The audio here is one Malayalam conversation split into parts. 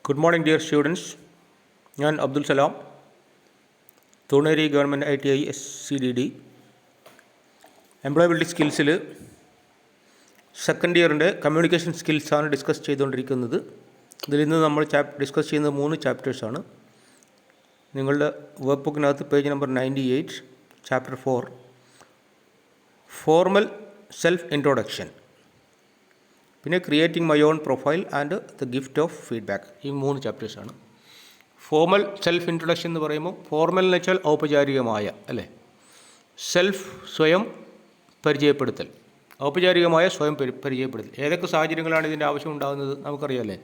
Good morning, dear students. ഞാൻ Abdul Salam, Thuneri government ITI SCDD employability സ്കിൽസിൽ സെക്കൻഡ് ഇയറിൻ്റെ കമ്മ്യൂണിക്കേഷൻ സ്കിൽസാണ് ഡിസ്കസ് ചെയ്തുകൊണ്ടിരിക്കുന്നത്. ഇതിൽ ഇന്ന് നമ്മൾ ഡിസ്കസ് ചെയ്യുന്ന 3 ചാപ്റ്റേഴ്സാണ്. നിങ്ങളുടെ വർക്ക് ബുക്കിനകത്ത് page number 98, chapter 4 formal self introduction, പിന്നെ creating my own profile and the gift of feedback. ഈ 3 ചാപ്റ്റേഴ്സാണ്. ഫോർമൽ സെൽഫ് ഇൻട്രൊഡക്ഷൻ എന്ന് പറയുമ്പോൾ ഫോർമൽ എന്ന് വെച്ചാൽ ഔപചാരികമായ, അല്ലേ, സെൽഫ് സ്വയം പരിചയപ്പെടുത്തൽ, ഔപചാരികമായ സ്വയം പരിചയപ്പെടുത്തൽ. ഏതൊക്കെ സാഹചര്യങ്ങളാണ് ഇതിൻ്റെ ആവശ്യം ഉണ്ടാകുന്നത് നമുക്കറിയാമല്ലേ.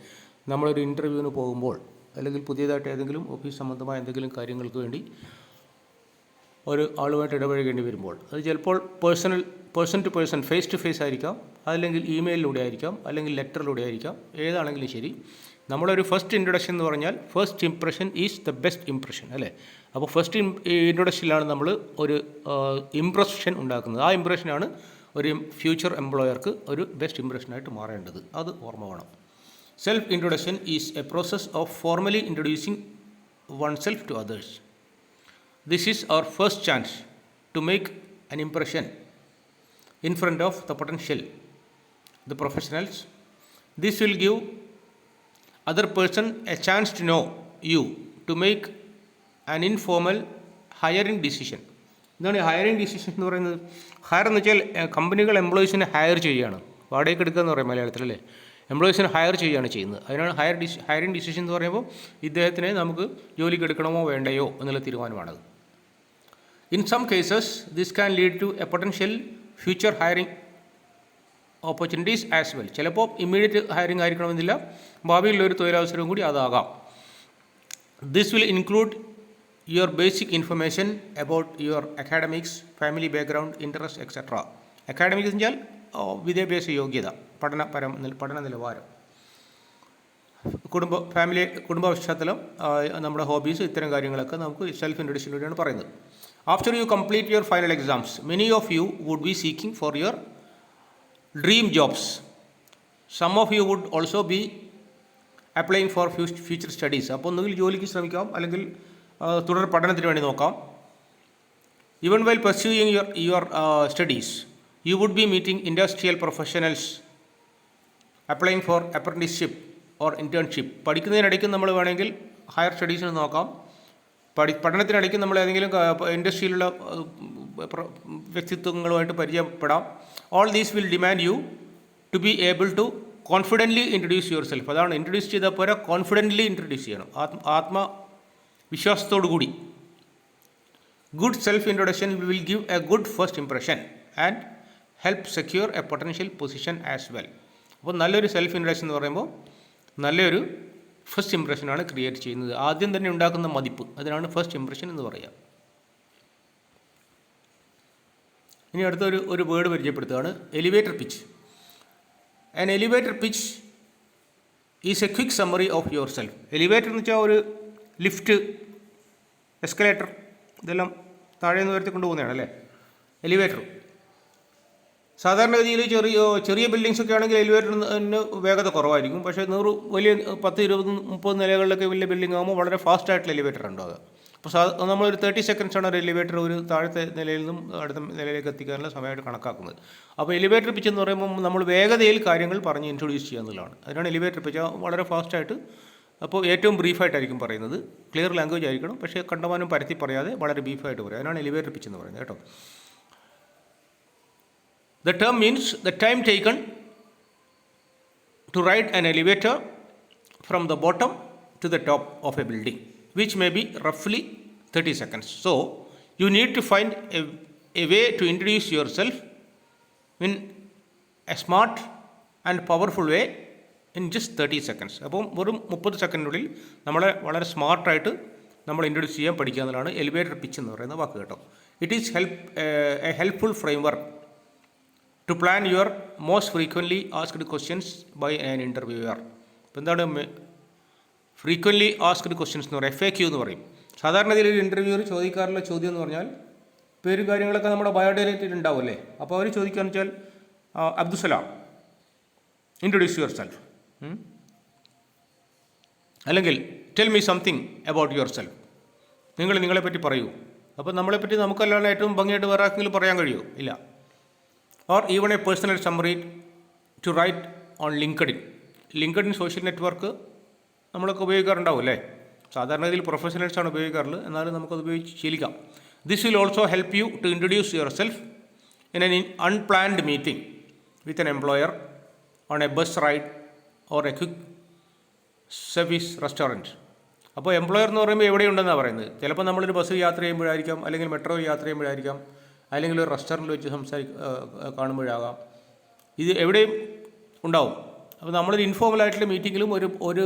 നമ്മളൊരു ഇൻ്റർവ്യൂവിന് പോകുമ്പോൾ, അല്ലെങ്കിൽ പുതിയതായിട്ട് ഏതെങ്കിലും ഓഫീസ് സംബന്ധമായ എന്തെങ്കിലും കാര്യങ്ങൾക്ക് വേണ്ടി ഒരു ആളുമായിട്ട് ഇടപഴകേണ്ടി വരുമ്പോൾ, അത് ചിലപ്പോൾ person to person, face to face ആയിരിക്കാം, അല്ലെങ്കിൽ ഇമെയിലിലൂടെ ആയിരിക്കാം, അല്ലെങ്കിൽ ലെറ്ററിലൂടെ ആയിരിക്കാം. ഏതാണെങ്കിലും ശരി, നമ്മളൊരു ഫസ്റ്റ് ഇൻട്രൊഡക്ഷൻ എന്ന് പറഞ്ഞാൽ first impression is the best impression, അല്ലേ. അപ്പോൾ ഫസ്റ്റ് ഇൻട്രൊഡക്ഷനിലാണ് നമ്മൾ ഒരു ഇംപ്രഷൻ ഉണ്ടാക്കുന്നത്. ആ ഇംപ്രഷനാണ് ഒരു ഫ്യൂച്ചർ എംപ്ലോയർക്ക് ഒരു ബെസ്റ്റ് ഇംപ്രഷനായിട്ട് മാറേണ്ടത്. അത് ഓർമ്മ വേണം. Self introduction is a process of formally introducing oneself to others. This is our first chance to make an impression in front of the potential, the professionals. This will give other person a chance to know you, to make an informal hiring decision. എന്താണ് ഹയറിംഗ് ഡിസിഷൻ എന്ന് പറയുന്നത്? ഹയർ എന്ന് വെച്ചാൽ കമ്പനികൾ എംപ്ലോയീസിനെ ഹയർ ചെയ്യുകയാണ്. വാടകയ്ക്ക് എടുക്കുക എന്ന് പറയും മലയാളത്തിൽ, അല്ലേ. എംപ്ലോയീസിനെ ഹയർ ചെയ്യുകയാണ് ചെയ്യുന്നത്. അതിനാണ് ഹയറിംഗ് ഡിസിഷൻ എന്ന് പറയുമ്പോൾ ഇദ്ദേഹത്തിനെ നമുക്ക് ജോലിക്ക് എടുക്കണമോ വേണ്ടയോ എന്നുള്ള തീരുമാനമാണത്. In some cases, this can lead to a potential future hiring opportunities as well. ചിലപ്പോൾ ഇമ്മീഡിയറ്റ് ഹയറിംഗ് ആയിരിക്കണമെന്നില്ല, ഭാവിയിലൊരു തൊഴിലവസരവും കൂടി അതാകാം. This will include your basic information about your academics, family background, interests, etc. Academics എന്ന് വെച്ചാൽ വിദ്യാഭ്യാസ യോഗ്യത, പഠന നിലവാരം, കുടുംബ പശ്ചാത്തലം, നമ്മുടെ ഹോബീസ്, ഇത്തരം കാര്യങ്ങളൊക്കെ നമുക്ക് സെൽഫ് ഇൻട്രൊഡക്ഷനിലൂടെയാണ് പറയുന്നത്. After you complete your final exams, many of you would be seeking for your dream jobs. Some of you would also be applying for future studies. അപ്പോൾ ഒന്നുകിൽ ജോലിക്ക് ശ്രമിക്കാം, അല്ലെങ്കിൽ തുടർ പഠനത്തിന് വേണ്ടി നോക്കാം. Even while pursuing your studies, you would be meeting industrial professionals, applying for apprenticeship or internship. പഠിക്കുന്നതിനിടയ്ക്ക് നമ്മൾ വേണമെങ്കിൽ ഹയർ സ്റ്റഡീസിന് നോക്കാം. പഠനത്തിനിടയ്ക്ക് നമ്മൾ ഏതെങ്കിലും ഇൻഡസ്ട്രിയിലുള്ള വ്യക്തിത്വങ്ങളുമായിട്ട് പരിചയപ്പെടാം. All these will demand you to be able to confidently introduce yourself. അതാണ്, ഇൻട്രൊഡ്യൂസ് ചെയ്താൽ പോരാ, കോൺഫിഡൻ്റ്ലി ഇൻട്രൊഡ്യൂസ് ചെയ്യണം, ആത്മവിശ്വാസത്തോടു കൂടി. Good self introduction will give a good first impression and help secure a potential position as well. അപ്പോൾ നല്ലൊരു സെൽഫ് ഇൻട്രൊഡക്ഷൻ എന്ന് പറയുമ്പോൾ നല്ലൊരു ഫസ്റ്റ് ഇംപ്രഷനാണ് ക്രിയേറ്റ് ചെയ്യുന്നത്. ആദ്യം തന്നെ ഉണ്ടാക്കുന്ന മതിപ്പ്, അതിനാണ് ഫസ്റ്റ് ഇംപ്രഷൻ എന്ന് പറയുക. ഇനി അടുത്തൊരു വേർഡ് പരിചയപ്പെടുത്തുകയാണ്, elevator pitch. An elevator pitch is a quick summary of yourself. Elevator എന്ന് വെച്ചാൽ ഒരു ലിഫ്റ്റ്, എസ്കലേറ്റർ, ഇതെല്ലാം താഴെ നിന്ന് ഉയർത്തി കൊണ്ടുപോകുന്നതാണ്, അല്ലേ, എലിവേറ്റർ. സാധാരണഗതിയിൽ ചെറിയ ബിൽഡിങ്സ് ഒക്കെ ആണെങ്കിൽ എലിവേറ്ററിന് വേഗത കുറവായിരിക്കും. പക്ഷേ വലിയ 10, 20, 30 നിലകളിലൊക്കെ വലിയ ബിൽഡിംഗ് ആകുമ്പോൾ വളരെ ഫാസ്റ്റായിട്ടുള്ള എലിവേറ്റർ ഉണ്ടാകുക. അപ്പോൾ നമ്മളൊരു 30 സെക്കൻഡ്സാണ് ഒരു എലിവേറ്റർ ഒരു താഴത്തെ നിലയിൽ നിന്നും അടുത്ത നിലയിലേക്ക് എത്തിക്കാനുള്ള സമയമായിട്ട് കണക്കാക്കുന്നത്. അപ്പോൾ എലിവേറ്റർ പിച്ച് എന്ന് പറയുമ്പോൾ നമ്മൾ വേഗതയിൽ കാര്യങ്ങൾ പറഞ്ഞ് ഇൻട്രൊഡ്യൂസ് ചെയ്യുക എന്നുള്ളതാണ്. അതിനാണ് എലിവേറ്റർ പിച്ച്. വളരെ ഫാസ്റ്റായിട്ട്, അപ്പോൾ ഏറ്റവും ബ്രീഫായിട്ടായിരിക്കും പറയുന്നത്. ക്ലിയർ ലാംഗ്വേജ് ആയിരിക്കണം, പക്ഷേ കണ്ടമാനം പരത്തി പറയാതെ വളരെ ബ്രീഫായിട്ട് പറയുക. അതിനാണ് എലിവേറ്റർ പിച്ച് എന്ന് പറയുന്നത്, കേട്ടോ. The term means the time taken to ride an elevator from the bottom to the top of a building, which may be roughly 30 seconds. So, you need to find a way to introduce yourself in a smart and powerful way in just 30 seconds. അപ്പോൾ വെറും 30 സെക്കൻഡിനുള്ളിൽ നമ്മളെ വളരെ സ്മാർട്ടായിട്ട് നമ്മൾ ഇൻട്രൊഡ്യൂസ് ചെയ്യാൻ പഠിക്കുക എന്നുള്ളതാണ് എലിവേറ്റർ പിച്ച് എന്ന് പറയുന്ന വാക്ക്, കേട്ടോ. It is a helpful framework to plan your most frequently asked questions by an interviewer. അപ്പോൾ എന്താണ് ഫ്രീക്വൻ്റ്ലി ആസ്ക്ഡ് ക്വസ്റ്റ്യൻസ് എന്ന് പറയും, FAQ എന്ന് പറയും. സാധാരണ ഇതിൽ ഒരു ഇൻ്റർവ്യൂവർ ചോദിക്കാറുള്ള ചോദ്യം എന്ന് പറഞ്ഞാൽ, പേരും കാര്യങ്ങളൊക്കെ നമ്മുടെ ബയോഡേറ്റയിൽ ഉണ്ടാവുമല്ലേ. അപ്പോൾ അവർ ചോദിക്കുകയെന്ന് വെച്ചാൽ, അബ്ദുസലാം, ഇൻട്രൊഡ്യൂസ് യുവർ സെൽഫ്. അല്ലെങ്കിൽ tell me something about your self, നിങ്ങൾ നിങ്ങളെപ്പറ്റി പറയൂ. അപ്പോൾ നമ്മളെപ്പറ്റി നമുക്കല്ലാതെ ഏറ്റവും ഭംഗിയായിട്ട് വേറെ ആർക്കെങ്കിലും പറയാൻ കഴിയുമോ? ഇല്ല. Or even a personal summary to write on LinkedIn. LinkedIn social network നമ്മളൊക്കെ ഉപയോഗിക്കാറുണ്ടാവും അല്ലേ? സാധാരണ ഇതിൽ പ്രൊഫഷണൽസാണ് ഉപയോഗിക്കാറുള്ളത്, എന്നാലും നമുക്കത് ഉപയോഗിച്ച് ശീലിക്കാം. This will also help you to introduce yourself in an unplanned meeting with an employer on a bus ride or a quick service restaurant. അപ്പോൾ എംപ്ലോയർ എന്ന് പറയുമ്പോൾ എവിടെയുണ്ടെന്നാണ് പറയുന്നത്. ചിലപ്പോൾ നമ്മളൊരു ബസ് യാത്ര ചെയ്യുമ്പോഴായിരിക്കാം, അല്ലെങ്കിൽ മെട്രോ യാത്ര ചെയ്യുമ്പോഴായിരിക്കാം, അല്ലെങ്കിൽ ഒരു റെസ്റ്റോറൻറ്റിൽ വെച്ച് കാണുമ്പോഴാകാം. ഇത് എവിടെയും ഉണ്ടാവും. അപ്പോൾ നമ്മളൊരു ഇൻഫോർമലായിട്ടുള്ള മീറ്റിങ്ങിലും ഒരു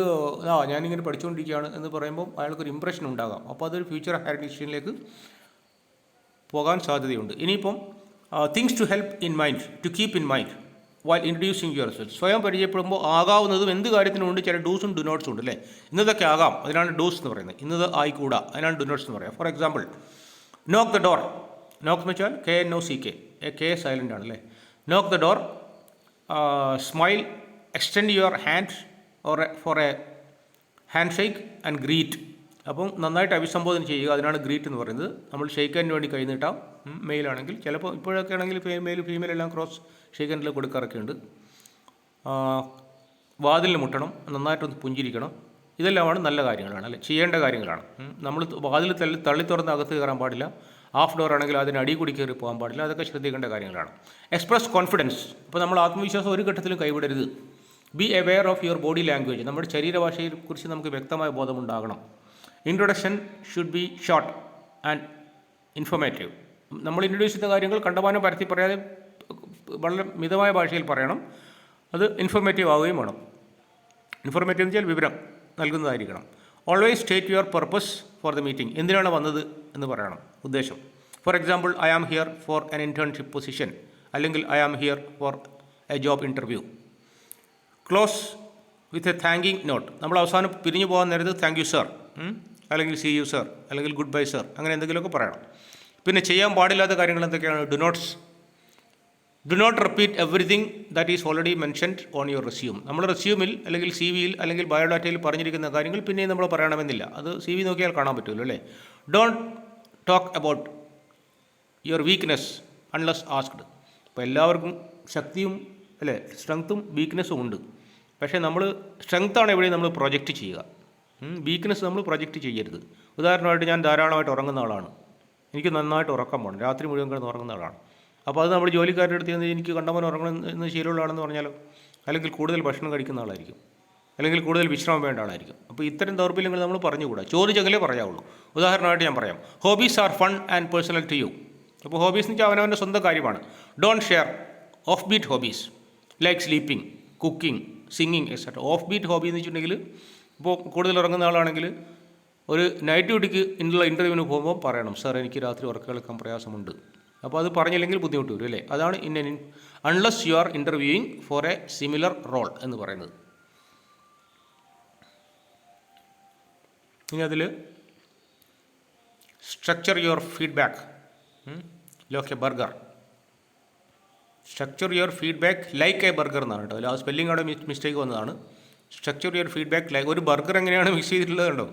ഞാനിങ്ങനെ പഠിച്ചുകൊണ്ടിരിക്കുകയാണ് എന്ന് പറയുമ്പോൾ അയാൾക്കൊരു ഇമ്പ്രഷൻ ഉണ്ടാകാം. അപ്പോൾ അതൊരു ഫ്യൂച്ചർ ഹയർ ഡിസിഷനിലേക്ക് പോകാൻ സാധ്യതയുണ്ട്. ഇനിയിപ്പം things to help in mind, to keep in mind while introducing yourself. സ്വയം പരിചയപ്പെടുമ്പോൾ ആകാവുന്നതും എന്ത് കാര്യത്തിനുമുണ്ട്, ചില ഡൂസും ഡുനോട്ട്സും ഉണ്ട് അല്ലേ? ഇന്നതൊക്കെ ആകാം, അതിനാണ് ഡൂസ് എന്ന് പറയുന്നത്. ഇന്നത് ആയിക്കൂടാ, അതിനാണ് ഡുനോട്ട്സ് എന്ന് പറയുക. For example, knock the door. Knock എന്ന് വെച്ചാൽ KNOCK, കെ സൈലൻ്റ് ആണ് അല്ലേ? Knock the door, smile, extend your hand for a handshake and greet. അപ്പം നന്നായിട്ട് അഭിസംബോധന ചെയ്യുക, അതിനാണ് ഗ്രീറ്റ് എന്ന് പറയുന്നത്. നമ്മൾ ഷേക്ക് ഹാൻഡിന് വേണ്ടി കൈ നീട്ടാം, മെയിലാണെങ്കിൽ. ചിലപ്പോൾ ഇപ്പോഴൊക്കെ ആണെങ്കിൽ മെയിൽ ഫീമെയിൽ എല്ലാം ക്രോസ് ഷേക്ക് ഹാൻഡിൽ കൊടുക്കാറൊക്കെ ഉണ്ട്. വാതിലിന് മുട്ടണം, നന്നായിട്ടൊന്ന് പുഞ്ചിരിക്കണം. ഇതെല്ലാമാണ് നല്ല കാര്യങ്ങളാണ് അല്ലേ? ചെയ്യേണ്ട കാര്യങ്ങളാണ്. നമ്മൾ വാതിൽ തള്ളി തുറന്ന് അകത്ത് കയറാൻ പാടില്ല. ഹാഫ് ഡോർ ആണെങ്കിൽ അതിന് അടി കൂടി കയറി പോകാൻ പാടില്ല. അതൊക്കെ ശ്രദ്ധിക്കേണ്ട കാര്യങ്ങളാണ്. Express confidence. ഇപ്പോൾ നമ്മൾ ആത്മവിശ്വാസം ഒരു ഘട്ടത്തിലും കൈവിടരുത്. Be aware of your body language. നമ്മുടെ ശരീരഭാഷയെക്കുറിച്ച് നമുക്ക് വ്യക്തമായ ബോധമുണ്ടാകണം. Introduction should be short and informative. നമ്മൾ ഇൻട്രൊഡ്യൂസ് ചെയ്യുന്ന കാര്യങ്ങൾ കണ്ടമാനം പരത്തി പറയാതെ വളരെ മിതമായ ഭാഷയിൽ പറയണം. അത് ഇൻഫോർമേറ്റീവ് ആവുകയും വേണം. ഇൻഫോർമേറ്റീവ് എന്ന് വെച്ചാൽ വിവരം നൽകുന്നതായിരിക്കണം. Always state your purpose for the meeting. എന്തിനാണ് വന്നത് എന്ന് പറയണം, ഉദ്ദേശം. For example, I am here for an internship position, അല്ലെങ്കിൽ I am here for a job interview. Close with a thanking note. നമ്മൾ അവസാനം പിരിഞ്ഞു പോകാൻ നേരത്ത് താങ്ക് യു സർ, അല്ലെങ്കിൽ സി യു സർ, അല്ലെങ്കിൽ ഗുഡ് ബൈ സർ, അങ്ങനെ എന്തെങ്കിലുമൊക്കെ പറയണം. പിന്നെ ചെയ്യാൻ പാടില്ലാത്ത കാര്യങ്ങൾ എന്തൊക്കെയാണ്? Do not repeat everything that is already mentioned on your resume. നമ്മൾ റെസ്യൂമിൽ അല്ലെങ്കിൽ CV-യിൽ അല്ലെങ്കിൽ ബയോഡാറ്റയിൽ പറഞ്ഞിരിക്കുന്ന കാര്യങ്ങൾ പിന്നെയും നമ്മൾ പറയണമെന്നില്ല. അത് CV നോക്കിയാൽ കാണാൻ പറ്റുമല്ലോ അല്ലേ? Don't talk about your weakness unless asked. ഇപ്പോൾ എല്ലാവർക്കും ശക്തിയും അല്ലേ, സ്ട്രെങ്ത്തും വീക്ക്നെസ്സും ഉണ്ട്. പക്ഷേ നമ്മൾ സ്ട്രെങ്ത്താണ് എവിടെയും നമ്മൾ പ്രൊജക്റ്റ് ചെയ്യുക. വീക്ക്നെസ് നമ്മൾ പ്രൊജക്റ്റ് ചെയ്യരുത്. ഉദാഹരണമായിട്ട് ഞാൻ ധാരാളമായിട്ട് ഉറങ്ങുന്ന ആളാണ്, എനിക്ക് നന്നായിട്ട് ഉറക്കം പോകണം, രാത്രി മുഴുവൻ കിടന്ന് ഉറങ്ങുന്ന ആളാണ്. അപ്പോൾ അത് നമ്മൾ ജോലിക്കാരുടെ അടുത്ത് നിന്ന് എനിക്ക് കണ്ടമാനം ഉറങ്ങണം എന്ന് ശീലമുള്ളതാണെന്ന് പറഞ്ഞാലോ, അല്ലെങ്കിൽ കൂടുതൽ ഭക്ഷണം കഴിക്കുന്ന ആളായിരിക്കും, അല്ലെങ്കിൽ കൂടുതൽ വിശ്രമം വേണ്ട ആളായിരിക്കും. അപ്പോൾ ഇത്തരം ദൗർബല്യങ്ങൾ നമ്മൾ പറഞ്ഞുകൂടാ, ചോദിച്ചെങ്കിലേ പറയാവുള്ളൂ. ഉദാഹരണമായിട്ട് ഞാൻ പറയാം, hobbies are fun and personal to you. അപ്പോൾ ഹോബീസ് എന്ന് വെച്ചാൽ അവനവൻ്റെ സ്വന്തം കാര്യമാണ്. Don't share offbeat hobbies like sleeping, cooking, singing etcetera. Offbeat hobby എന്ന് വെച്ചിട്ടുണ്ടെങ്കിൽ, ഇപ്പോൾ കൂടുതൽ ഉറങ്ങുന്ന ആളാണെങ്കിൽ ഒരു നൈറ്റ് ഡ്യൂട്ടിക്ക് ഇൻ്റർവ്യൂവിന് പോകുമ്പോൾ പറയണം, സാർ എനിക്ക് രാത്രി ഉറക്കം പ്രയാസമുണ്ട്. അപ്പോൾ അത് പറഞ്ഞില്ലെങ്കിൽ ബുദ്ധിമുട്ട് വരും അല്ലേ? അതാണ് unless you are interviewing for a similar role എന്ന് പറയുന്നത്. ഇനി അതിൽ structure your feedback like a burger. Structure your feedback like a burger എന്നാണ് കേട്ടോ. ആ സ്പെല്ലിംഗ് അവിടെ മിസ്റ്റേക്ക് വന്നതാണ്. Structure your feedback like. ഒരു ബർഗർ എങ്ങനെയാണ് മിക്സ് ചെയ്തിട്ടുള്ളത് കണ്ടോ?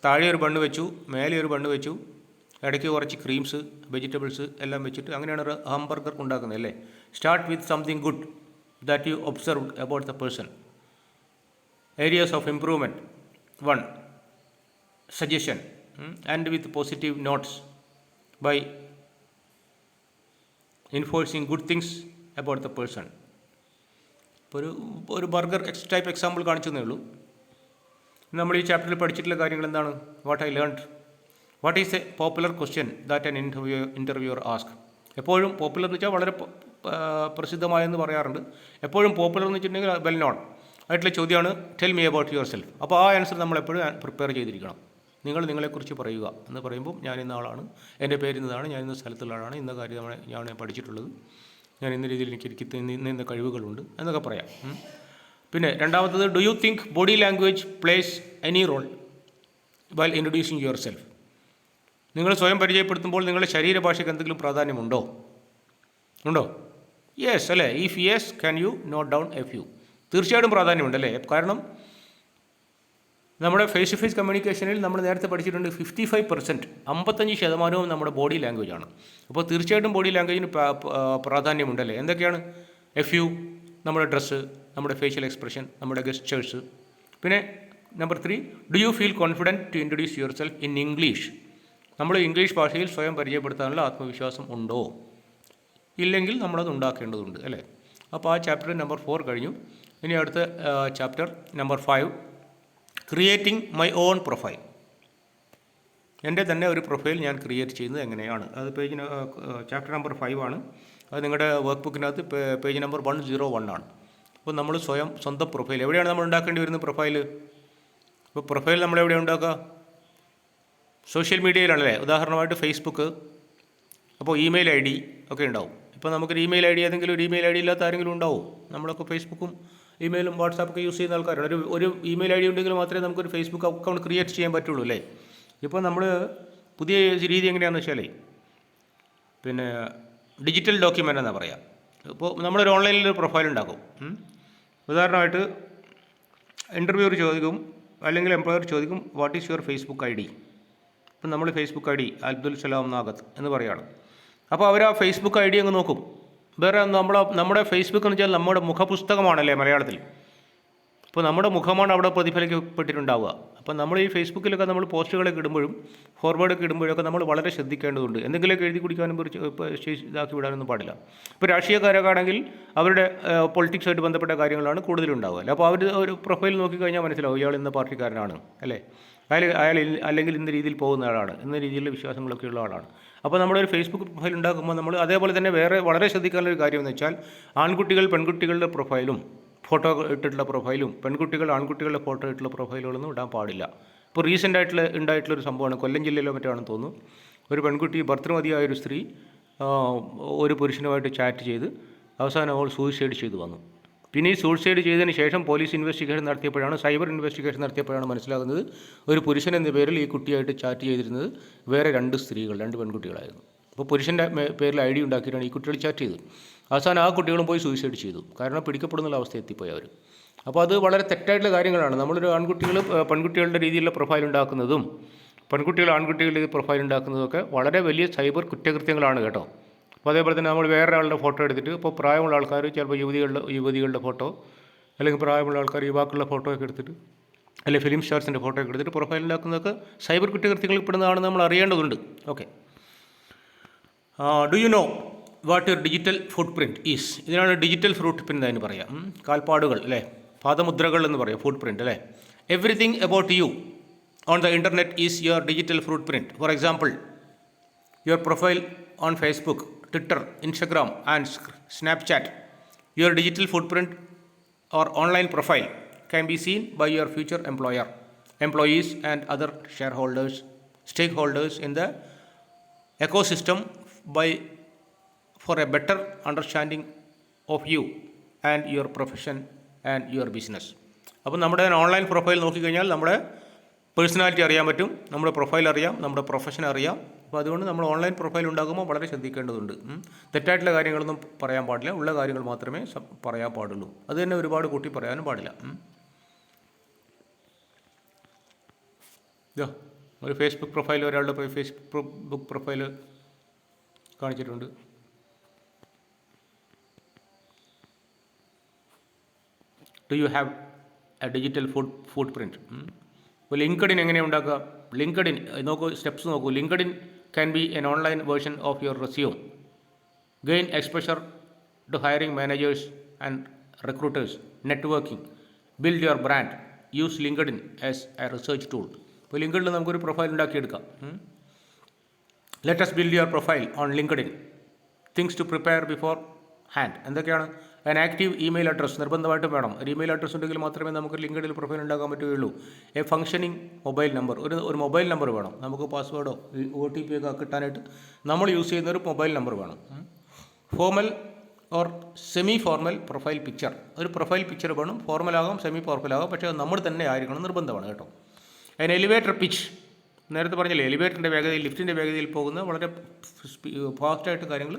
താഴെ ഒരു ബണ്ണ് വെച്ചു, മേലെ ഒരു ബണ്ണ് വെച്ചു, ഇടയ്ക്ക് കുറച്ച് ക്രീംസ്, വെജിറ്റബിൾസ് എല്ലാം വെച്ചിട്ട് അങ്ങനെയാണ് ഒരു ഹാംബർഗർ ഉണ്ടാക്കുന്നത് അല്ലേ? Start with something good that you observe about the person. Areas of improvement 1. Suggestion and with positive notes by enforcing good things about the person. ഇപ്പോൾ ഒരു ബർഗർ ടൈപ്പ് എക്സാമ്പിൾ കാണിച്ചതേ ഉള്ളൂ. നമ്മൾ ഈ ചാപ്റ്ററിൽ പഠിച്ചിട്ടുള്ള കാര്യങ്ങൾ എന്താണ്? What I learned. What is A popular question that an interviewer ask. എപ്പോഴും പോപ്പുലർ എന്ന് വെച്ചാൽ വളരെ പ്രസിദ്ധമായെന്ന് പറയാറുണ്ട്. എപ്പോഴും പോപ്പുലർ എന്ന് വെച്ചിട്ടുണ്ടെങ്കിൽ വെൽ നോൺ ആയിട്ടുള്ള ചോദ്യമാണ് tell me about your self. അപ്പോൾ ആ ആൻസർ നമ്മളെപ്പോഴും പ്രിപ്പയർ ചെയ്തിരിക്കണം. നിങ്ങൾ നിങ്ങളെക്കുറിച്ച് പറയുക എന്ന് പറയുമ്പോൾ, ഞാൻ ഇന്ന ആളാണ്, എൻ്റെ പേര് ഇന്നതാണ്, ഞാൻ ഇന്ന സ്ഥലത്തുള്ള ആളാണ്, ഇന്ന കാര്യം ഞാൻ പഠിച്ചിട്ടുള്ളത്, ഞാൻ ഇന്ന രീതിയിൽ എനിക്ക് ഇന്ന കഴിവുകളുണ്ട് എന്നൊക്കെ പറയാം. പിന്നെ രണ്ടാമത്തത്, do you think body language plays any role while introducing yourself. നിങ്ങൾ സ്വയം പരിചയപ്പെടുത്തുമ്പോൾ നിങ്ങളുടെ ശരീരഭാഷയ്ക്ക് എന്തെങ്കിലും പ്രാധാന്യമുണ്ടോ? ഉണ്ടോ? യെസ് അല്ലേ? If yes, can you note down A few. തീർച്ചയായിട്ടും പ്രാധാന്യമുണ്ട് അല്ലേ? കാരണം നമ്മുടെ ഫേസ് ടു ഫേസ് കമ്മ്യൂണിക്കേഷനിൽ നമ്മൾ നേരത്തെ പഠിച്ചിട്ടുണ്ട് 55%, 55% നമ്മുടെ ബോഡി ലാംഗ്വേജാണ്. അപ്പോൾ തീർച്ചയായിട്ടും ബോഡി ലാംഗ്വേജിന് പ്രാധാന്യമുണ്ടല്ലേ. എന്തൊക്കെയാണ്? FU, നമ്മുടെ ഡ്രസ്സ്, നമ്മുടെ ഫേഷ്യൽ എക്സ്പ്രഷൻ, നമ്മുടെ ഗെസ്റ്റേഴ്സ്. പിന്നെ number 3, do you feel confident to introduce yourself in English? നമ്മൾ ഇംഗ്ലീഷ് ഭാഷയിൽ സ്വയം പരിചയപ്പെടുത്താനുള്ള ആത്മവിശ്വാസം ഉണ്ടോ? ഇല്ലെങ്കിൽ നമ്മളത് ഉണ്ടാക്കേണ്ടതുണ്ട് അല്ലേ. അപ്പോൾ ആ ചാപ്റ്റർ നമ്പർ 4 കഴിഞ്ഞു. ഇനി അടുത്ത chapter number 5, creating my own profile. എൻ്റെ തന്നെ ഒരു പ്രൊഫൈൽ ഞാൻ ക്രിയേറ്റ് ചെയ്യുന്നത് എങ്ങനെയാണ്? അത് ചാപ്റ്റർ നമ്പർ 5 ആണ്. അത് നിങ്ങളുടെ വർക്ക് ബുക്കിനകത്ത് പേജ് നമ്പർ 101 ആണ്. അപ്പോൾ നമ്മൾ സ്വന്തം പ്രൊഫൈൽ എവിടെയാണ് നമ്മൾ ഉണ്ടാക്കേണ്ടി വരുന്നത്? പ്രൊഫൈൽ. ഇപ്പോൾ പ്രൊഫൈൽ നമ്മൾ എവിടെ ഉണ്ടാക്കുക? സോഷ്യൽ മീഡിയയിലാണല്ലേ. ഉദാഹരണമായിട്ട് ഫേസ്ബുക്ക്. അപ്പോൾ ഇമെയിൽ ID ഒക്കെ ഉണ്ടാവും. ഇപ്പോൾ നമുക്കൊരു ഇമെയിൽ ID, ഏതെങ്കിലും ഒരു ഇമെയിൽ ID ഇല്ലാത്ത ആരെങ്കിലും ഉണ്ടാവും? നമ്മളൊക്കെ ഫേസ്ബുക്കും ഇമെയിലും വാട്സാപ്പൊക്കെ യൂസ് ചെയ്യുന്ന ആൾക്കാരാണ്. ഒരു ഇമെയിൽ ID ഉണ്ടെങ്കിൽ മാത്രമേ നമുക്കൊരു ഫേസ്ബുക്ക് അക്കൗണ്ട് ക്രിയേറ്റ് ചെയ്യാൻ പറ്റുള്ളൂ അല്ലേ. ഇപ്പോൾ നമ്മൾ പുതിയ രീതി എങ്ങനെയാണെന്ന് വെച്ചാൽ പിന്നെ ഡിജിറ്റൽ ഡോക്യുമെൻ്റ് എന്നാണ് പറയുക. ഇപ്പോൾ നമ്മളൊരു ഓൺലൈനിൽ ഒരു പ്രൊഫൈൽ ഉണ്ടാക്കും. ഉദാഹരണമായിട്ട് ഇൻ്റർവ്യൂവർ ചോദിക്കും, അല്ലെങ്കിൽ എംപ്ലോയർ ചോദിക്കും, what is your Facebook ID? ഇപ്പം നമ്മൾ ഫേസ്ബുക്ക് ID അബ്ദുൽ സലാം നാഗത്ത് എന്ന് പറയുകയാണ്. അപ്പോൾ അവർ ആ ഫേസ്ബുക്ക് ID അങ്ങ് നോക്കും. വേറെ നമ്മുടെ ഫേസ്ബുക്ക് എന്ന് വെച്ചാൽ നമ്മുടെ മുഖപുസ്തകമാണല്ലേ മലയാളത്തിൽ. അപ്പോൾ നമ്മുടെ മുഖമാണ് അവിടെ പ്രതിഫലിക്കപ്പെട്ടിട്ടുണ്ടാവുക. അപ്പോൾ നമ്മൾ ഈ ഫേസ്ബുക്കിലൊക്കെ നമ്മൾ പോസ്റ്റുകളൊക്കെ ഇടുമ്പോഴും ഫോർവേഡൊക്കെ ഇടുമ്പോഴൊക്കെ നമ്മൾ വളരെ ശ്രദ്ധിക്കേണ്ടതുണ്ട്. എന്തെങ്കിലുമൊക്കെ എഴുതി കുടിക്കാനും ഇതാക്കി വിടാനൊന്നും പാടില്ല. ഇപ്പോൾ രാഷ്ട്രീയക്കാരൊക്കെ ആണെങ്കിൽ അവരുടെ പൊളിറ്റിക്സുമായിട്ട് ബന്ധപ്പെട്ട കാര്യങ്ങളാണ് കൂടുതലുണ്ടാവുക. അപ്പോൾ അവർ ഒരു പ്രൊഫൈൽ നോക്കിക്കഴിഞ്ഞാൽ മനസ്സിലാവും ഇയാൾ ഇന്ന പാർട്ടിക്കാരനാണ് അല്ലേ, അയാൾ അല്ലെങ്കിൽ ഇന്ന രീതിയിൽ പോകുന്ന ആളാണ്, ഇന്ന രീതിയിലുള്ള വിശ്വാസങ്ങളൊക്കെ ഉള്ള ആളാണ്. അപ്പോൾ നമ്മളൊരു ഫേസ്ബുക്ക് പ്രൊഫൈൽ ഉണ്ടാക്കുമ്പോൾ നമ്മൾ അതേപോലെ തന്നെ വേറെ വളരെ ശ്രദ്ധിക്കാനുള്ളൊരു കാര്യമെന്ന് വെച്ചാൽ ആൺകുട്ടികൾ പെൺകുട്ടികളുടെ പ്രൊഫൈലും ഫോട്ടോ ഇട്ടിട്ടുള്ള പ്രൊഫൈലും പെൺകുട്ടികൾ ആൺകുട്ടികളുടെ ഫോട്ടോ ഇട്ടുള്ള പ്രൊഫൈലുകളൊന്നും ഇടാൻ പാടില്ല. ഇപ്പോൾ റീസെൻ്റ് ഉണ്ടായിട്ടുള്ളൊരു സംഭവമാണ്, കൊല്ലം ജില്ലയിലോ മറ്റാണെന്ന് തോന്നുന്നു. ഒരു പെൺകുട്ടി ഭർത്തൃമതിയായൊരു സ്ത്രീ ഒരു പുരുഷനുമായിട്ട് ചാറ്റ് ചെയ്ത് അവസാനം അവൾ സൂയിസൈഡ് ചെയ്തു വന്നു. പിന്നെ ഈ സൂയിസൈഡ് ചെയ്തതിന് ശേഷം പോലീസ് ഇൻവെസ്റ്റിഗേഷൻ നടത്തിയപ്പോഴാണ്, സൈബർ ഇൻവെസ്റ്റിഗേഷൻ നടത്തിയപ്പോഴാണ് മനസ്സിലാകുന്നത് ഒരു പുരുഷൻ എന്ന പേരിൽ ഈ കുട്ടിയായിട്ട് ചാറ്റ് ചെയ്തിരുന്നത് വേറെ 2 പെൺകുട്ടികളായിരുന്നു. അപ്പോൾ പുരുഷൻ്റെ പേരിൽ ID ഉണ്ടാക്കിയിട്ടാണ് ഈ കുട്ടികൾ ചാറ്റ് ചെയ്തത്. അവസാനം ആ കുട്ടികളും പോയി സൂയിസൈഡ് ചെയ്തു. കാരണം പിടിക്കപ്പെടുന്നുള്ള അവസ്ഥ എത്തിപ്പോയി അവർ. അപ്പോൾ അത് വളരെ തെറ്റായിട്ടുള്ള കാര്യങ്ങളാണ്. നമ്മളൊരു പെൺകുട്ടികളുടെ രീതിയിലുള്ള പ്രൊഫൈൽ ഉണ്ടാക്കുന്നതും ആൺകുട്ടികളുടെ പ്രൊഫൈൽ ഉണ്ടാക്കുന്നതൊക്കെ വളരെ വലിയ സൈബർ കുറ്റകൃത്യങ്ങളാണ് കേട്ടോ. അപ്പോൾ അതേപോലെ തന്നെ നമ്മൾ വേറെ ആളുടെ ഫോട്ടോ എടുത്തിട്ട്, ഇപ്പോൾ പ്രായമുള്ള ആൾക്കാർ ചിലപ്പോൾ യുവതികളുടെ ഫോട്ടോ, അല്ലെങ്കിൽ പ്രായമുള്ള ആൾക്കാർ യുവാക്കളുടെ ഫോട്ടോ ഒക്കെ എടുത്തിട്ട്, അല്ലെങ്കിൽ ഫിലിം സ്റ്റാർസിൻ്റെ ഫോട്ടോ ഒക്കെ എടുത്തിട്ട് പ്രൊഫൈൽ ഉണ്ടാക്കുന്നതൊക്കെ സൈബർ കുറ്റകൃത്യങ്ങളിൽ പെടുന്നതാണെന്ന് നമ്മൾ അറിയേണ്ടതുണ്ട്. Okay. Do you know what your digital footprint is? ഇതിനാണ് ഡിജിറ്റൽ ഫുട് പ്രിൻ്റ് എന്ന് പറയാം. കാൽപ്പാടുകൾ അല്ലേ, പാദമുദ്രകൾ എന്ന് പറയാം, ഫുട് പ്രിൻ്റ് അല്ലേ. Everything about you on the internet is your digital footprint. For example, your profile on Facebook, Twitter, Instagram and Snapchat. Your digital footprint or online profile can be seen by your future employees and other stakeholders in the ecosystem for a better understanding of you and your profession and your business. അപ്പോൾ നമ്മുടെ ഓൺലൈൻ പ്രൊഫൈൽ നോക്കിക്കഴിഞ്ഞാൽ നമ്മുടെ പേഴ്സണാലിറ്റി അറിയാൻ പറ്റും, നമ്മുടെ പ്രൊഫൈൽ അറിയാം, നമ്മുടെ പ്രൊഫഷൻ അറിയാം. അപ്പോൾ അതുകൊണ്ട് നമ്മൾ ഓൺലൈൻ പ്രൊഫൈൽ ഉണ്ടാക്കുമ്പോൾ വളരെ ശ്രദ്ധിക്കേണ്ടതുണ്ട്. തെറ്റായിട്ടുള്ള കാര്യങ്ങളൊന്നും പറയാൻ പാടില്ല, ഉള്ള കാര്യങ്ങൾ മാത്രമേ പറയാൻ പാടുള്ളൂ. അത് തന്നെ ഒരുപാട് കൂട്ടി പറയാനും പാടില്ല. ഒരു ഫേസ്ബുക്ക് പ്രൊഫൈൽ, ഒരാളുടെ ഫേസ്ബുക്ക് പ്രൊഫൈൽ കാണിച്ചിട്ടുണ്ട്. Do you have a digital footprint? ഇപ്പോൾ ലിങ്ക്ഡിൻ എങ്ങനെയാണ് ഉണ്ടാക്കുക? ലിങ്ക്ഡിൻ നോക്കൂ, സ്റ്റെപ്സ് നോക്കൂ. LinkedIn can be an online version of your resume. Gain exposure to hiring managers and recruiters. Networking. Build your brand. Use LinkedIn as a research tool. ഇപ്പോൾ ലിങ്ക്ഡിനിൽ നമുക്കൊരു പ്രൊഫൈൽ ഉണ്ടാക്കിയെടുക്കാം. Let us build your profile on LinkedIn. Things to prepare before hand. എന്തൊക്കെയാണ്? an ആക്റ്റീവ് ഇമെയിൽ അഡ്രസ്സ് നിർബന്ധമായിട്ടും വേണം. ഒരു ഇമെയിൽ അഡ്രസ്സ് ഉണ്ടെങ്കിൽ മാത്രമേ നമുക്ക് ലിങ്ക്ഡിനിൽ പ്രൊഫൈൽ ഉണ്ടാക്കാൻ പറ്റുകയുള്ളൂ. എ ഫംഗ്ഷനിങ് മൊബൈൽ നമ്പർ, ഒരു മൊബൈൽ നമ്പർ വേണം. നമുക്ക് പാസ്വേഡോ OTP ഒക്കെ കിട്ടാനായിട്ട് നമ്മൾ യൂസ് ചെയ്യുന്ന ഒരു മൊബൈൽ നമ്പർ വേണം. Formal or semi formal profile picture, ഒരു പ്രൊഫൈൽ പിക്ചർ വേണം. ഫോർമലാകാം, സെമി ഫോർമലാകാം, പക്ഷേ അത് നമ്മൾ തന്നെ ആയിരിക്കണം, നിർബന്ധമാണ് കേട്ടോ. അതിന് എലിവേറ്റർ പിച്ച്, നേരത്തെ പറഞ്ഞില്ലേ, എലിവേറ്ററിൻ്റെ വേഗതയിൽ, ലിഫ്റ്റിൻ്റെ വേഗതയിൽ പോകുന്ന വളരെ ഫാസ്റ്റായിട്ട് കാര്യങ്ങൾ,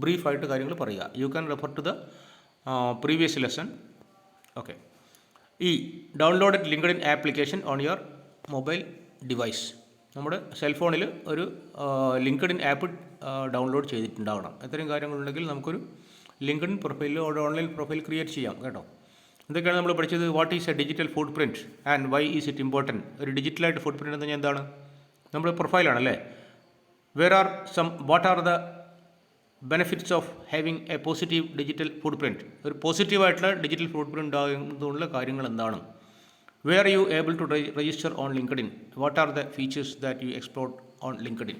ബ്രീഫായിട്ട് കാര്യങ്ങൾ പറയുക. You can refer to the previous lesson. Okay. ഈ download LinkedIn application on your mobile device. നമ്മുടെ സെൽഫോണിൽ ഒരു ലിങ്ക്ഡിൻ ആപ്പ് ഡൗൺലോഡ് ചെയ്തിട്ടുണ്ടാവണം. ഇത്രയും കാര്യങ്ങളുണ്ടെങ്കിൽ നമുക്കൊരു ലിങ്ക്ഡിൻ പ്രൊഫൈൽ ഒരു ഓൺലൈൻ പ്രൊഫൈൽ ക്രിയേറ്റ് ചെയ്യാം കേട്ടോ. എന്തൊക്കെയാണ് നമ്മൾ പഠിച്ചത്? What is a digital footprint and why is it important. ഒരു ഡിജിറ്റലായിട്ട് ഫുട് പ്രിൻറ്റ് എന്ന് പറഞ്ഞാൽ എന്താണ്? നമ്മുടെ പ്രൊഫൈലാണല്ലേ. What are the benefits of having a positive digital footprint. ഒരു പോസിറ്റീവായിട്ടുള്ള ഡിജിറ്റൽ ഫുട് പ്രിൻറ്റ് ഉണ്ടാകുന്നതുകൊണ്ടുള്ള കാര്യങ്ങൾ എന്താണ്? Where are you able to register on LinkedIn? What are the features that you explored on LinkedIn?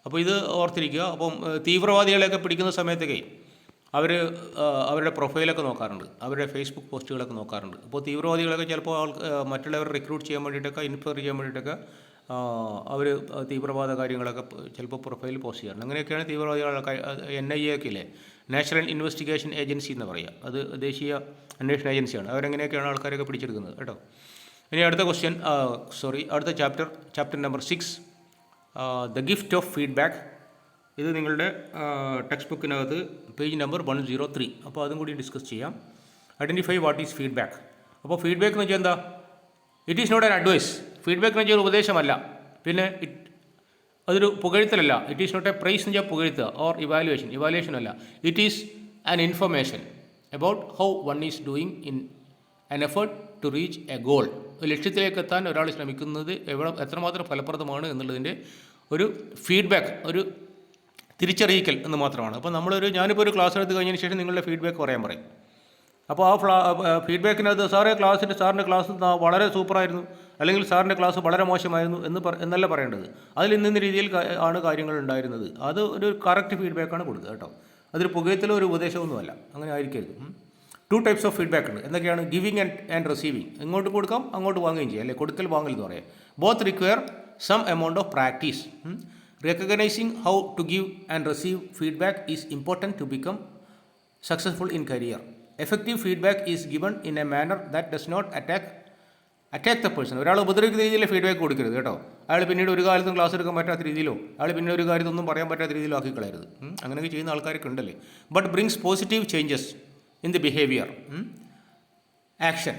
അപ്പോൾ ഇത് ഓർത്തിരിക്കുക. അപ്പം തീവ്രവാദികളെയൊക്കെ പിടിക്കുന്ന സമയത്തൊക്കെ അവരുടെ പ്രൊഫൈലൊക്കെ നോക്കാറുണ്ട്, അവരുടെ ഫേസ്ബുക്ക് പോസ്റ്റുകളൊക്കെ നോക്കാറുണ്ട്. അപ്പോൾ തീവ്രവാദികളൊക്കെ ചിലപ്പോൾ മറ്റുള്ളവരെ റിക്രൂട്ട് ചെയ്യാൻ വേണ്ടിയിട്ടൊക്കെ ഇൻഫർ ചെയ്യാൻ വേണ്ടിയിട്ടൊക്കെ അവർ തീവ്രവാദ കാര്യങ്ങളൊക്കെ ചിലപ്പോൾ പ്രൊഫൈലിൽ പോസ്റ്റ് ചെയ്യാറുണ്ട്. അങ്ങനെയൊക്കെയാണ് തീവ്രവാദികളൊക്കെ. NIA ഒക്കെ ഇല്ലേ, നാഷണൽ ഇൻവെസ്റ്റിഗേഷൻ ഏജൻസി എന്ന് പറയുക, അത് ദേശീയ അന്വേഷണ ഏജൻസിയാണ്. അവരെങ്ങനെയൊക്കെയാണ് ആൾക്കാരൊക്കെ പിടിച്ചെടുക്കുന്നത് കേട്ടോ. ഇനി അടുത്ത ക്വസ്റ്റ്യൻ, അടുത്ത chapter number 6, the gift of feedback. ഇത് നിങ്ങളുടെ ടെക്സ്റ്റ് ബുക്കിനകത്ത് പേജ് നമ്പർ 103. അപ്പോൾ അതും കൂടി ഡിസ്കസ് ചെയ്യാം. Identify what is feedback. അപ്പോൾ ഫീഡ്ബാക്ക് എന്ന് വെച്ചാൽ എന്താ? It is not an advice. Feedback എന്ന് വെച്ചാൽ ഒരു ഉപദേശമല്ല, പിന്നെ അതൊരു പുകഴ്ത്തലല്ല. It is not a praise എന്ന് വെച്ചാൽ പുകഴ്ത്തുക, ഓർ ഇവാലുവേഷൻ അല്ല. It is an information about how one is doing in an effort to reach a goal. ഒരു ലക്ഷ്യത്തിലേക്ക് എത്താൻ ഒരാൾ ശ്രമിക്കുന്നത് എത്രമാത്രം ഫലപ്രദമാണ് എന്നുള്ളതിൻ്റെ ഒരു ഫീഡ്ബാക്ക്, ഒരു തിരിച്ചറിയിക്കൽ എന്ന് മാത്രമാണ്. അപ്പോൾ ഞാനിപ്പോൾ ഒരു ക്ലാസ് എടുത്ത് കഴിഞ്ഞതിന് ശേഷം നിങ്ങളുടെ ഫീഡ്ബാക്ക് പറയാൻ പറയും. അപ്പോൾ ആ ഫീഡ്ബാക്കിനകത്ത് സാറിൻ്റെ ക്ലാസ് വളരെ സൂപ്പറായിരുന്നു, അല്ലെങ്കിൽ സാറിൻ്റെ ക്ലാസ് വളരെ മോശമായിരുന്നു എന്നല്ല പറയേണ്ടത്. അതിൽ ഇന്ന രീതിയിൽ ആണ് കാര്യങ്ങൾ ഉണ്ടായിരുന്നത്. അത് ഒരു കറക്റ്റ് ഫീഡ്ബാക്കാണ് കൊടുക്കുക കേട്ടോ. അതൊരു പുകയത്തിലോ ഒരു ഉപദേശമൊന്നുമല്ല, അങ്ങനെ ആയിരിക്കരുത്. 2 ടൈപ്സ് ഓഫ് ഫീഡ്ബാക്ക് ഉണ്ട്. എന്തൊക്കെയാണ്? Giving and receiving. ഇങ്ങോട്ട് കൊടുക്കാം, അങ്ങോട്ട് വാങ്ങുകയും ചെയ്യാം, അല്ലെ കൊടുക്കൽ വാങ്ങൽ എന്ന് പറയാം. Both require some amount of practice. Recognising how to give and receive feedback is important to become successful in career. Effective feedback is given in a manner that does not attack the person. ഒരാൾ ഉപദ്രവിക്കുന്ന രീതിയിൽ ഫീഡ്ബാക്ക് കൊടുക്കരുത് കേട്ടോ. അയാൾ പിന്നീട് ഒരു കാലത്തും ക്ലാസ് എടുക്കാൻ പറ്റാത്ത രീതിയിലോ അയാൾ പിന്നെ ഒരു കാര്യത്തൊന്നും പറയാൻ പറ്റാത്ത രീതിയിലോ ആക്കി കളയരുത്. അങ്ങനെയൊക്കെ ചെയ്യുന്ന ആൾക്കാരൊക്കെ ഉണ്ടല്ലേ. But brings positive changes in the behavior. Action.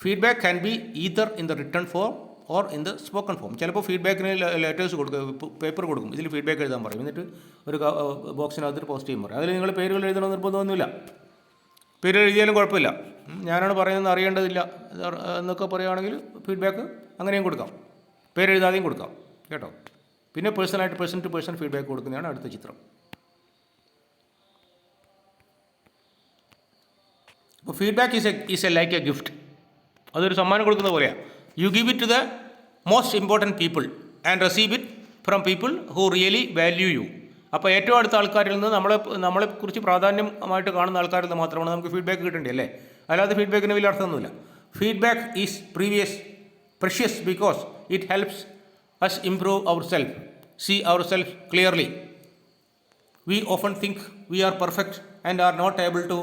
Feedback can be either in the written form or in the spoken form. ചിലപ്പോൾ ഫീഡ്ബാക്കിന് ലെറ്റേഴ്സ് കൊടുക്കും, പേപ്പർ കൊടുക്കും, ഇതിൽ ഫീഡ്ബാക്ക് എഴുതാൻ പറയും. എന്നിട്ട് ഒരു ബോക്സിനകത്ത് പോസ്റ്റ് ചെയ്യാൻ പറയും. അതിൽ നിങ്ങൾ പേരുകൾ എഴുതണമെന്ന് നിർബന്ധമൊന്നുമില്ല. പേര് എഴുതിയാലും കുഴപ്പമില്ല. ഞാനാണ് പറയുന്നത് അറിയേണ്ടതില്ല എന്നൊക്കെ പറയുകയാണെങ്കിൽ ഫീഡ്ബാക്ക് അങ്ങനെയും കൊടുക്കാം, പേരെഴുതാതെയും കൊടുക്കാം കേട്ടോ. പിന്നെ പേഴ്സൺ ടു പേഴ്സൺ ഫീഡ്ബാക്ക് കൊടുക്കുന്നതാണ് അടുത്ത ചിത്രം. അപ്പോൾ feedback is a like a gift. അതൊരു സമ്മാനം കൊടുക്കുന്ന പോലെയാണ്. You give it to the most important people and receive it from people who really value you. അപ്പോൾ ഏറ്റവും അടുത്ത ആൾക്കാരിൽ നിന്ന് നമ്മളെക്കുറിച്ച് പ്രാധാന്യമായിട്ട് കാണുന്ന ആൾക്കാരിൽ നിന്ന് മാത്രമാണ് നമുക്ക് ഫീഡ്ബാക്ക് കിട്ടേണ്ടത്, അല്ലേ? അല്ലാതെ ഫീഡ്ബാക്കിന് വലിയ അർത്ഥമൊന്നുമില്ല. Feedback is precious because it helps us improve ourselves, see ourselves clearly. We often think we are perfect and are not able to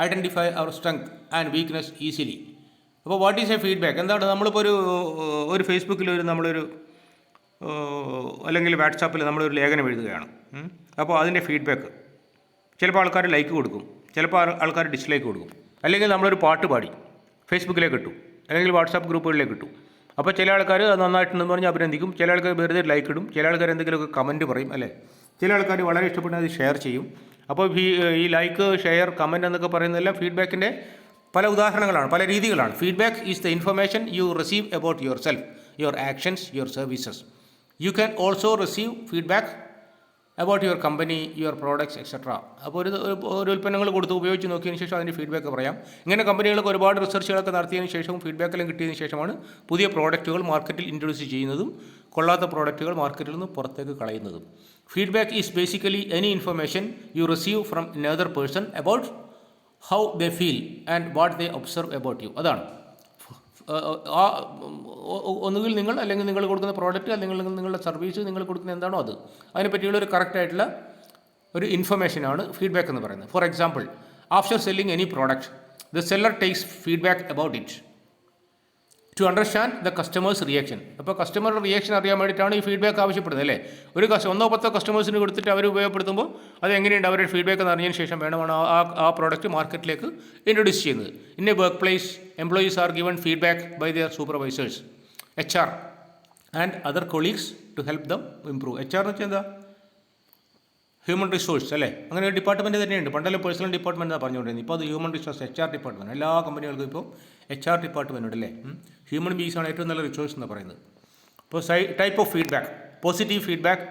identify അവർ സ്ട്രെങ്ത് ആൻഡ് വീക്ക്നെസ് ഈസിലി. അപ്പോൾ വാട്ട് ഈസ് എ ഫീഡ്ബാക്ക്? എന്താണ്? നമ്മളിപ്പോൾ ഒരു ഫേസ്ബുക്കിൽ നമ്മളൊരു അല്ലെങ്കിൽ വാട്സാപ്പിൽ നമ്മളൊരു ലേഖനം എഴുതുകയാണ്. അപ്പോൾ അതിൻ്റെ ഫീഡ്ബാക്ക് ചിലപ്പോൾ ആൾക്കാർ ലൈക്ക് കൊടുക്കും, ചിലപ്പോൾ ആൾക്കാർ ഡിസ്ലൈക്ക് കൊടുക്കും. അല്ലെങ്കിൽ നമ്മളൊരു പാട്ട് പാടി ഫേസ്ബുക്കിലേക്ക് ഇട്ടു, അല്ലെങ്കിൽ വാട്സാപ്പ് ഗ്രൂപ്പുകളിലേക്ക് ഇട്ടു. അപ്പോൾ ചില ആൾക്കാർ അത് നന്നായിട്ടുണ്ടെന്ന് പറഞ്ഞ് അഭിനന്ദിക്കും, ചില ആൾക്കാർ വെറുതെ ലൈക്ക് ഇടും, ചില ആൾക്കാർ എന്തെങ്കിലുമൊക്കെ കമൻറ്റ് പറയും, അല്ലേ? ചില ആൾക്കാർ വളരെ ഇഷ്ടപ്പെടുന്ന അത് ഷെയർ ചെയ്യും. അപ്പോൾ ഈ ലൈക്ക്, ഷെയർ, കമൻറ്റ് എന്നൊക്കെ പറയുന്നതെല്ലാം ഫീഡ്ബാക്കിൻ്റെ പല ഉദാഹരണങ്ങളാണ്, പല രീതികളാണ്. Feedback is the information you receive about your self, your actions, your services. You can also receive feedback about your company, your products etcetera. അപ്പോൾ ഒരു ഉൽപ്പന്നങ്ങൾ കൊടുത്ത് ഉപയോഗിച്ച് നോക്കിയതിന് ശേഷം അതിൻ്റെ ഫീഡ്ബാക്ക് പറയാം. ഇങ്ങനെ കമ്പനികൾക്ക് ഒരുപാട് റിസർച്ചുകളൊക്കെ നടത്തിയതിന് ശേഷവും ഫീഡ്ബാക്കെല്ലാം കിട്ടിയതിന് ശേഷമാണ് പുതിയ പ്രോഡക്റ്റുകൾ മാർക്കറ്റിൽ ഇൻട്രൊഡ്യൂസ് ചെയ്യുന്നതും കൊള്ളാത്ത പ്രോഡക്റ്റുകൾ മാർക്കറ്റിൽ നിന്ന് പുറത്തേക്ക് കളയുന്നതും. Feedback is basically any information you receive from another person about how they feel and what they observe about you. അതാണ് ഒന്നുകിൽ നിങ്ങൾ, അല്ലെങ്കിൽ നിങ്ങൾ കൊടുക്കുന്ന പ്രോഡക്റ്റ്, അല്ലെങ്കിൽ നിങ്ങളുടെ സർവീസ്, നിങ്ങൾ കൊടുക്കുന്ന എന്താണോ അത്, അതിനെപ്പറ്റിയുള്ള ഒരു കറക്റ്റായിട്ടുള്ള ഒരു ഇൻഫർമേഷനാണ് ഫീഡ്ബാക്ക് എന്ന് പറയുന്നത്. For example, after selling any product the seller takes feedback about it. To understand the customer's reaction. അപ്പോൾ കസ്റ്റമറുടെ റിയാക്ഷൻ അറിയാൻ വേണ്ടിയിട്ടാണ് ഈ ഫീഡ്ബാക്ക് ആവശ്യപ്പെടുന്നത് അല്ലേ. ഒരു 1-10 കസ്റ്റമേഴ്സിന് കൊടുത്തിട്ട് അവർ ഉപയോഗപ്പെടുത്തുമ്പോൾ അത് എങ്ങനെയുണ്ട് അവരുടെ ഫീഡ്ബാക്ക് എന്ന് അറിഞ്ഞതിന് ശേഷം വേണമാണ് ആ പ്രോഡക്റ്റ് മാർക്കറ്റിലേക്ക് ഇൻട്രൊഡ്യൂസ് ചെയ്യുന്നത്. In a work place employees are given feedback by their supervisors, HR and other colleagues to help them improve. HR എന്ന് വെച്ചാൽ എന്താ, ഹ്യൂമൻ റിസോഴ്സ് അല്ലേ. അങ്ങനെ ഒരു ഡിപ്പാർട്ട്മെൻറ്റ് തന്നെയുണ്ട്. പണ്ടല്ലേ പേഴ്സണൽ ഡിപ്പാർട്ട്മെൻറ്റ് എന്നാണ് പറഞ്ഞുകൊണ്ടിരുന്നത്. ഇപ്പോൾ അത് ഹ്യൂമൻ റിസോഴ്സ് HR ഡിപ്പാർട്ട്മെൻറ്റ്. എല്ലാ കമ്പനികൾക്കും ഇപ്പോൾ HR ഡിപ്പാർട്ട്മെൻറ്റ് ഉണ്ട് അല്ലേ. ഹ്യൂമൻ ബീങ്സ് ആണ് ഏറ്റവും നല്ല റിസോഴ്സ് എന്ന് പറയുന്നത്. ഇപ്പോൾ type of feedback. Positive feedback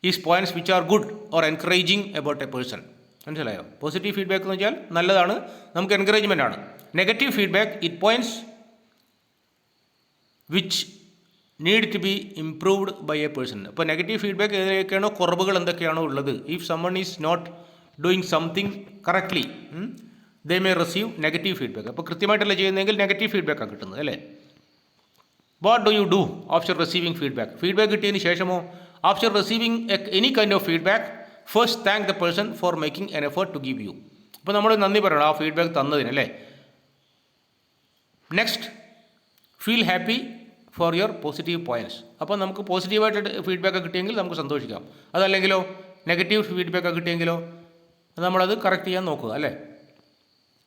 is points which are good or encouraging about a person. മനസ്സിലായോ? പോസിറ്റീവ് ഫീഡ്ബാക്ക് എന്ന് വെച്ചാൽ നല്ലതാണ്, നമുക്ക് എൻകറേജ്മെൻ്റ് ആണ്. Negative feedback it points which need to be improved by a person. അപ്പോൾ നെഗറ്റീവ് ഫീഡ്ബാക്ക് ഏതൊക്കെയാണോ, കുറവുകൾ എന്തൊക്കെയാണോ ഉള്ളത്, if someone is not doing something correctly they may receive negative feedback. അപ്പോൾ കൃത്യമായിട്ടല്ല ചെയ്യുന്നതെങ്കിൽ നെഗറ്റീവ് ഫീഡ്ബാക്കാണ് കിട്ടുന്നത് അല്ലേ. What do you do after receiving feedback? Feedback കിട്ടിയതിന് ശേഷമോ, after receiving any kind of feedback first thank the person for making an effort to give you. അപ്പോൾ നമ്മൾ നന്ദി പറയണം ആ ഫീഡ്ബാക്ക് തന്നതിന് അല്ലേ. Next, feel happy for your positive points. അപ്പോൾ നമുക്ക് പോസിറ്റീവായിട്ട് ഫീഡ്ബാക്ക് കിട്ടിയെങ്കിൽ നമുക്ക് സന്തോഷിക്കാം. അതല്ലെങ്കിലോ നെഗറ്റീവ് ഫീഡ്ബാക്ക് കിട്ടിയെങ്കിലോ നമ്മളത് കറക്റ്റ് ചെയ്യാൻ നോക്കുക അല്ലേ.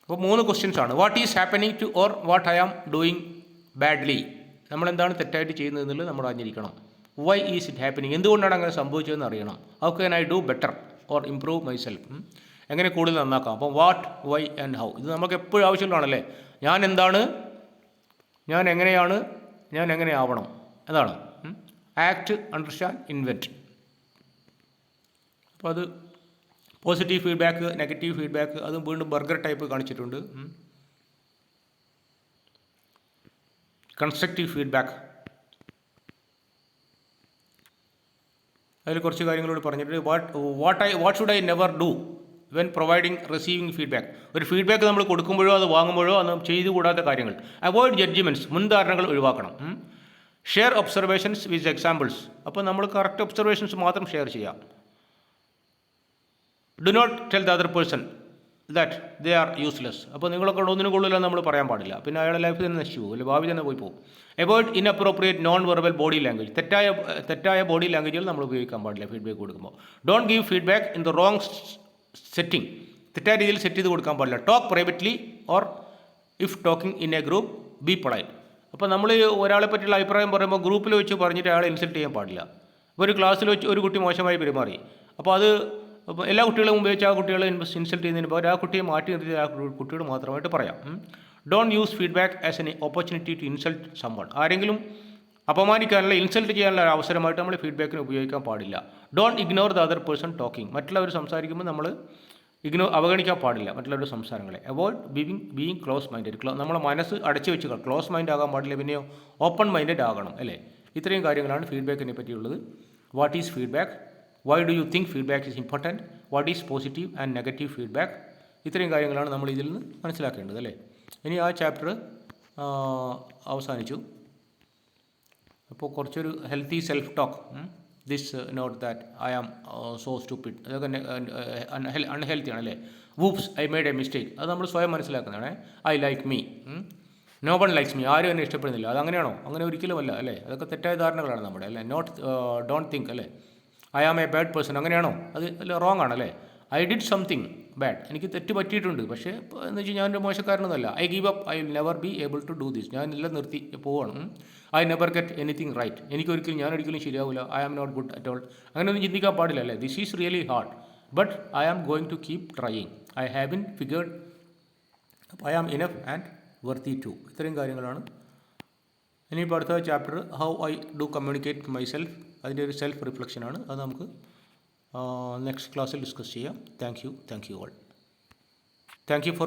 അപ്പോൾ 3 ക്വസ്റ്റ്യൻസ് ആണ്. What is happening to or what I am doing badly. നമ്മളെന്താണ് തെറ്റായിട്ട് ചെയ്യുന്നത് എന്നുള്ളത് നമ്മൾ അറിഞ്ഞിരിക്കണം. വൈ ഈസ് ഇറ്റ് ഹാപ്പനിങ്, എന്തുകൊണ്ടാണ് അങ്ങനെ സംഭവിച്ചതെന്ന് അറിയണം. How can I do better or improve myself, എങ്ങനെ കൂടുതൽ നന്നാക്കാം. അപ്പോൾ വാട്ട്, വൈ ആൻഡ് ഹൗ ഇത് നമുക്ക് എപ്പോഴും ആവശ്യമുള്ളതാണല്ലേ. ഞാൻ എന്താണ്, ഞാൻ എങ്ങനെയാണ്, ഞാൻ എങ്ങനെ ആവണം, അതാണ്. Act, understand, invent. അപ്പോൾ അത് പോസിറ്റീവ് ഫീഡ്ബാക്ക്, നെഗറ്റീവ് ഫീഡ്ബാക്ക്, അതും വീണ്ടും ബർഗർ ടൈപ്പ് കാണിച്ചിട്ടുണ്ട്. കൺസ്ട്രക്റ്റീവ് ഫീഡ്ബാക്ക്, അതിൽ കുറച്ച് കാര്യങ്ങളോട് പറഞ്ഞിട്ട് what should I never do when providing receiving feedback. ഒരു ഫീഡ്ബാക്ക് നമ്മൾ കൊടുക്കുമ്പോഴോ അത് വാങ്ങുമ്പോഴോ അത് ചെയ്തുകൂടാത്ത കാര്യങ്ങൾ. അവോയ്ഡ് ജഡ്ജ്മെൻറ്റ്സ്, മുൻധാരണകൾ ഒഴിവാക്കണം. Share observations with examples. അപ്പോൾ നമ്മൾ കറക്റ്റ് ഒബ്സർവേഷൻസ് മാത്രം ഷെയർ ചെയ്യാം. Do not tell the other person that they are useless. അപ്പോൾ നിങ്ങളൊക്കെ ഒന്നിനും കൊള്ളില്ല നമ്മൾ പറയാൻ പാടില്ല. പിന്നെ അയാളുടെ ലൈഫ് തന്നെ നശിച്ചു പോകും, അല്ലെങ്കിൽ ഭാവി തന്നെ പോയി പോകും. Avoid inappropriate non verbal body language. തെറ്റായ ബോഡി ലാംഗ്വേജുകൾ നമ്മൾ ഉപയോഗിക്കാൻ പാടില്ല ഫീഡ്ബാക്ക് കൊടുക്കുമ്പോൾ. Don't give feedback in the wrong setting. തെറ്റായ രീതിയിൽ സെറ്റ് ചെയ്ത് കൊടുക്കാൻ പാടില്ല. Talk privately or if talking in A group B polite. അപ്പോൾ നമ്മൾ ഒരാളെ പറ്റിയുള്ള അഭിപ്രായം പറയുമ്പോൾ ഗ്രൂപ്പിൽ വെച്ച് പറഞ്ഞിട്ട് അയാളെ ഇൻസൾട്ട് ചെയ്യാൻ പാടില്ല. ഇപ്പോൾ ഒരു ക്ലാസ്സിൽ വെച്ച് ഒരു കുട്ടി മോശമായി പെരുമാറി, അപ്പോൾ അത് എല്ലാ കുട്ടികളും മുമ്പ് വെച്ച് ആ കുട്ടികളെ ഇൻസൾട്ട് ചെയ്യുന്നതിന് പകരം ആ കുട്ടിയെ മാറ്റി നിർത്തി ആ കുട്ടിയോട് മാത്രമായിട്ട് പറയാം. Don't use feedback as an opportunity to insult someone. ആരെങ്കിലും അപമാനിക്കാനുള്ള, ഇൻസൾട്ട് ചെയ്യാനുള്ള ഒരു അവസരമായിട്ട് നമ്മൾ ഫീഡ്ബാക്കിന് ഉപയോഗിക്കാൻ പാടില്ല. Don't ignore the other person talking. മറ്റുള്ളവർ സംസാരിക്കുമ്പോൾ നമ്മൾ അവഗണിക്കാൻ പാടില്ല മറ്റുള്ളവരുടെ സംസാരങ്ങളെ. Avoid being close minded. നമ്മളെ മനസ്സ് അടച്ചു വെച്ച് ക്ലോസ് മൈൻഡ് ആകാൻ പാടില്ല, പിന്നെയോ ഓപ്പൺ മൈൻഡഡ് ആകണം അല്ലേ. ഇത്രയും കാര്യങ്ങളാണ് ഫീഡ്ബാക്കിനെ പറ്റിയുള്ളത്. What is feedback, why do you think feedback is important, what is positive and negative feedback. ഇത്രയും കാര്യങ്ങളാണ് നമ്മൾ ഇതിൽ നിന്ന് മനസ്സിലാക്കേണ്ടത് അല്ലേ. ഇനി ആ ചാപ്റ്റർ അവസാനിച്ചു. അപ്പോൾ കുറച്ചൊരു healthy self talk, this not that I am so stupid, അതൊക്കെ അൺഹെൽത്തി ആണല്ലേ. Whoops I made a mistake, അത് നമ്മൾ സ്വയം മനസ്സിലാക്കുന്നതാണ്. I like me, no one likes me, ആരും എന്നെ ഇഷ്ടപ്പെടുന്നില്ല, അതങ്ങനെയാണോ? അങ്ങനെ ഒരിക്കലുമല്ല അല്ലേ. അതൊക്കെ തെറ്റായ ധാരണകളാണ് നമ്മുടെ അല്ലേ. ഡോണ്ട് തിങ്ക് അല്ലേ. I am a bad person, അങ്ങനെയാണോ? അത് അല്ല, റോങ് ആണല്ലേ. ഐ ഡിഡ് സംതിങ് ബാഡ്, എനിക്ക് തെറ്റ് പറ്റിയിട്ടുണ്ട്, പക്ഷേ എന്ന് വെച്ചാൽ ഞാനൊരു മോശക്കാരനൊന്നുമല്ല. I give up, I will never be able to do this, ഞാൻ എല്ലാം നിർത്തി പോവാണ്. I never get anything right, ഞാനൊരിക്കലും ശരിയാവില്ല. I am not good at all, അങ്ങനെയൊന്നും ചിന്തിക്കാൻ പാടില്ല അല്ലേ. This is really hard but I am going to keep trying. I have been figured, I am enough and worthy too. ഇത്രയും കാര്യങ്ങളാണ്. ഇനിയിപ്പോൾ അടുത്ത chapter how I do communicate myself, അതിൻ്റെ ഒരു സെൽഫ് റിഫ്ലക്ഷനാണ്. അത് നമുക്ക് നെക്സ്റ്റ് ക്ലാസ്സിൽ ഡിസ്കസ് ചെയ്യാം. Thank you all. Thank you for